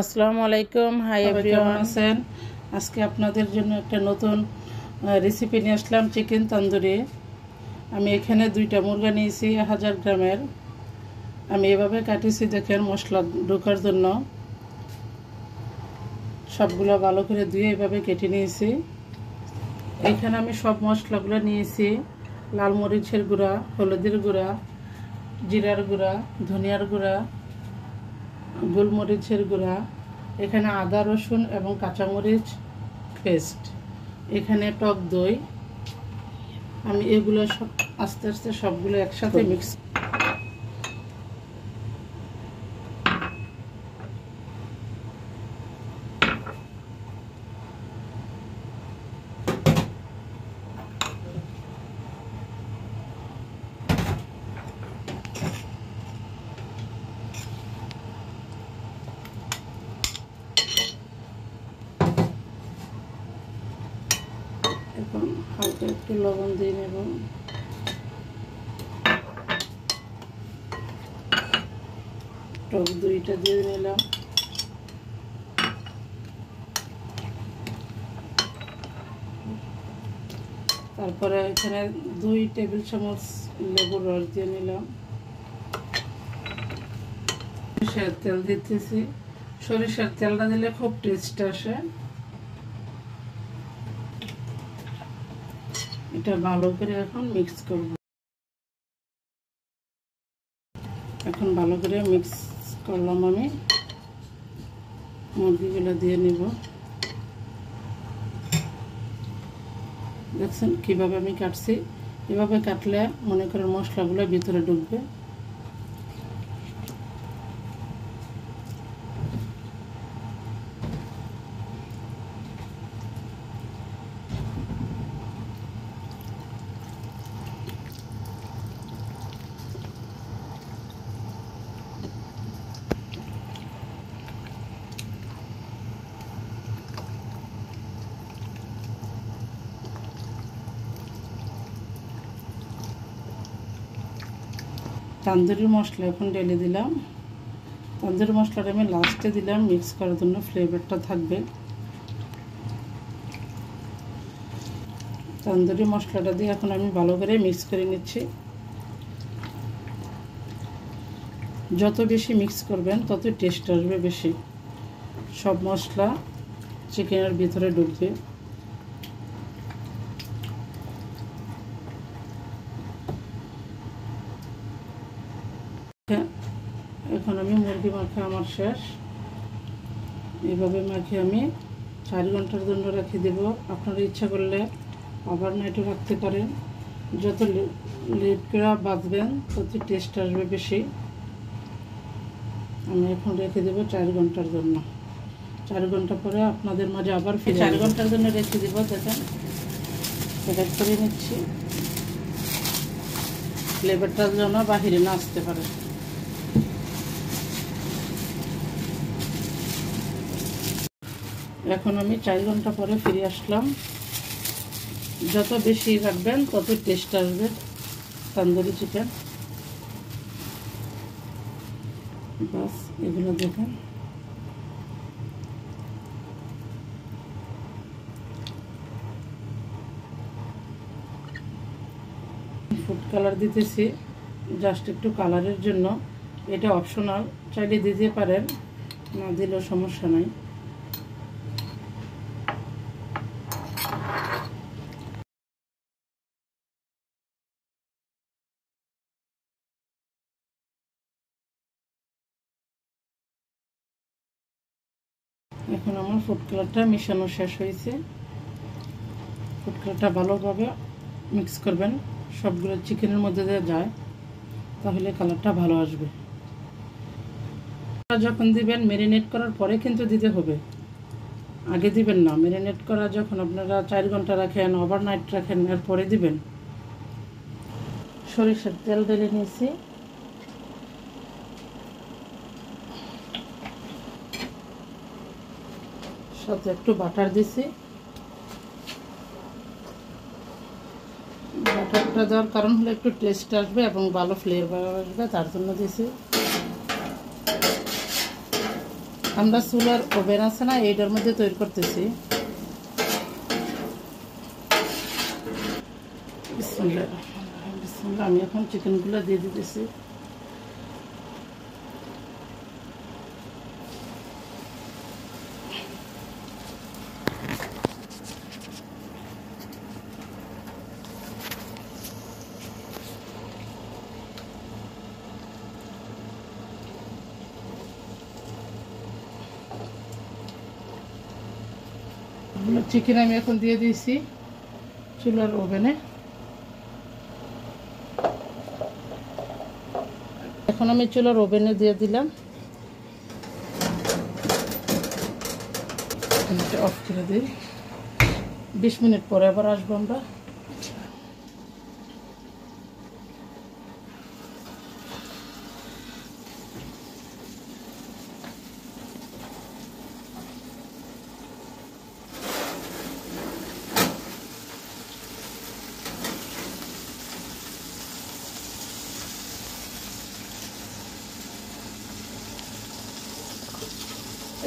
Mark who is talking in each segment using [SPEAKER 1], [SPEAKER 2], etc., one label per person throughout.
[SPEAKER 1] আসসালামু আলাইকুম। Hi everyone,
[SPEAKER 2] আছেন? আজকে আপনাদের জন্য একটা নতুন রেসিপি নিয়ে আসলাম, চিকেন তন্দুরি। আমি এখানে 2টা মুরগা নিয়েছি 1000 গ্রামের। আমি এভাবে কাটিয়েছি, দেখেন, মশলা ঢোকার জন্য। সবগুলো ভালো করে ধুয়ে এভাবে কেটে নিয়েছি। এখানে আমি সব মশলাগুলো নিয়েছি: লাল মরিচের গুঁড়া, হলুদের গুঁড়া, জিরার গুঁড়া, ধনিয়ার গুঁড়া, গোলমরিচের গুঁড়া, এখানে আদা রসুন এবং কাঁচামরিচ পেস্ট, এখানে টক দই। আমি এগুলো সব আস্তে আস্তে সবগুলো একসাথে মিক্স এখন হালকা একটু লবণ দিয়ে নেব। টক দইটা দিয়ে নিলাম। তারপরে এখানে 2 টেবিল চামচ লেবুর রস দিয়ে নিলাম। সরিষার তেল দিতেছি। সরিষার তেলটা দিলে খুব টেস্ট আসে। এটা ভালো করে এখন মিক্স করব। এখন ভালো করে মিক্স করলাম। আমি মুরগিগুলো দিয়ে নিব। দেখছেন কিভাবে আমি কাটছি? এভাবে কাটলে মনে করেন মশলাগুলো ভিতরে ঢুকবে। তন্দুরি মশলা এখন ঢেলে দিলাম। তন্দুরি মশলাটা আমি লাস্টে দিলাম মিক্স করার জন্য, ফ্লেভারটা থাকবে। তন্দুরি মশলাটা দিয়ে এখন আমি ভালো করে মিক্স করে নিচ্ছি। যত বেশি মিক্স করবেন তত টেস্ট আসবে বেশি। সব মশলা চিকেনের ভিতরে ঢুকবে। এখন আমি মুরগি মাখা আমার শেষ। এইভাবে মাখিয়ে আমি 4 ঘন্টার জন্য রেখে দেব। আপনারা ইচ্ছা করলে ওভারনাইটও রাখতে পারেন। যত লেট করে বাঁধবেন তত টেস্ট আসবে বেশি। আমি এখন রেখে দেব 4 ঘন্টার জন্য। 4 ঘন্টা পরে আপনাদের মাঝে আবার ফিরে 4 ঘন্টার জন্য রেখে দেব। দেখেন প্যাকেট করে নিচ্ছি, ফ্লেভারটার জন্য বাহিরে না আসতে পারে। এখন আমি 4 ঘন্টা পরে ফিরে আসলাম। যত বেশি রাখবেন তত টেস্ট আসবে তন্দুরি চিকেন। বাস এগুলো দেখেন। ফুড কালার দিতেছি জাস্ট একটু কালারের জন্য। এটা অপশনাল, চাইলে দিতে পারেন, না দিলেও সমস্যা নাই। এখন আমার ফুড কালারটা মিশানো শেষ হয়েছে। ফুড কালারটা ভালোভাবে মিক্স করবেন, সবগুলো চিকেনের মধ্যে দিয়ে যায়, তাহলে কালারটা ভালো আসবে। যখন দিবেন ম্যারিনেট করার পরে কিন্তু দিতে হবে, আগে দিবেন না। ম্যারিনেট করা যখন আপনারা 4 ঘন্টা রাখেন, ওভারনাইট রাখেন, এরপরে দিবেন। সরিষার তেল ঢেলে নিয়েছি। সাথে একটু বাটার দিছি। বাটারটা দেওয়ার কারণ হলো একটু টেস্ট আসবে এবং ভালো ফ্লেভার আসবে, তার জন্য দিছি। আমরা চুলার ওভেন আছে না, এইটার মধ্যে তৈরি করতেছি। বিসমিল্লাহ, আমি এখন চিকেনগুলো দিয়ে দিতেছি। চিকেন আমি এখন দিয়ে দিয়েছি চুলার ওভেনে। এখন আমি চুলার ওভেনে দিয়ে দিলাম, অফ করে দিই। 20 মিনিট পরে আবার আসবো আমরা।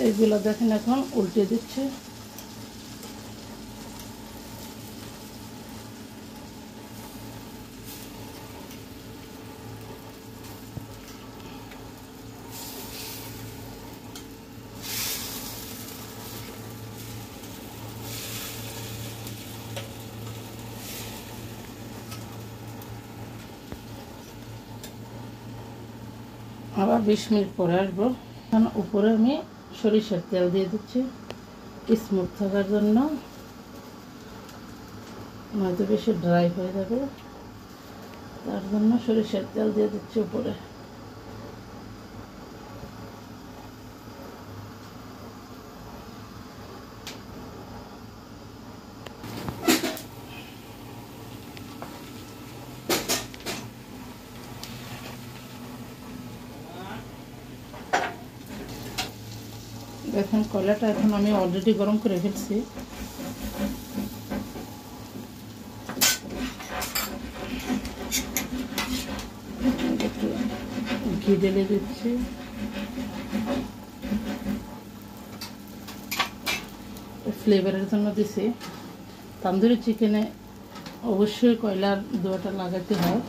[SPEAKER 2] এইগুলো দেখেন এখন উল্টে দিচ্ছে। আবার 20 মিনিট পরে আসবো। এখন উপরে আমি সরিষার তেল দিয়ে দিচ্ছি স্মুথ থাকার জন্য, নয়তো বেশি ড্রাই হয়ে যাবে, তার জন্য সরিষার তেল দিয়ে দিচ্ছি উপরে। দেখেন কয়লাটা এখন আমি অলরেডি গরম করে ফেলছি। ঘি ঢেলে দিচ্ছি। ফ্লেভারের জন্য দিছি। তন্দুরি চিকেনে অবশ্যই কয়লার ধোঁয়াটা লাগাতে হয়,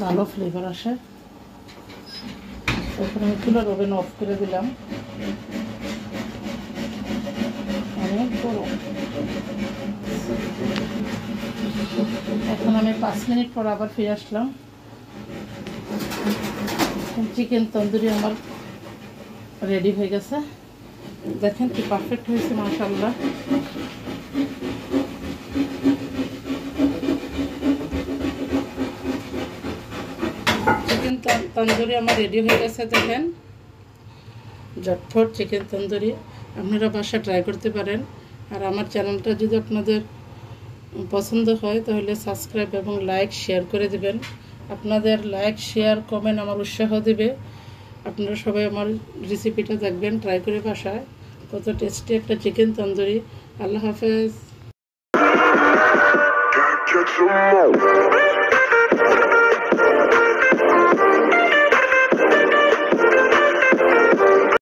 [SPEAKER 2] ভালো ফ্লেভার আসে। এখন আমি চুলার ওভেন অফ করে দিলাম। অনেক গরম। এখন আমি 5 মিনিট পর আবার ফিরে আসলাম। চিকেন তন্দুরি আমার রেডি হয়ে গেছে। দেখেন কি পারফেক্ট হয়েছে, মাশাআল্লাহ। চিকেন তন্দুরি আমার রেডি হয়ে গেছে। দেখেন ঝটফট চিকেন তন্দুরি আপনারা বাসায় ট্রাই করতে পারেন। আর আমার চ্যানেলটা যদি আপনাদের পছন্দ হয় তাহলে সাবস্ক্রাইব এবং লাইক শেয়ার করে দেবেন। আপনাদের লাইক শেয়ার কমেন্ট আমার উৎসাহ দেবে। আপনারা সবাই আমার রেসিপিটা দেখবেন, ট্রাই করে বাসায়। কত টেস্টি একটা চিকেন তন্দুরি। আল্লাহ হাফেজ।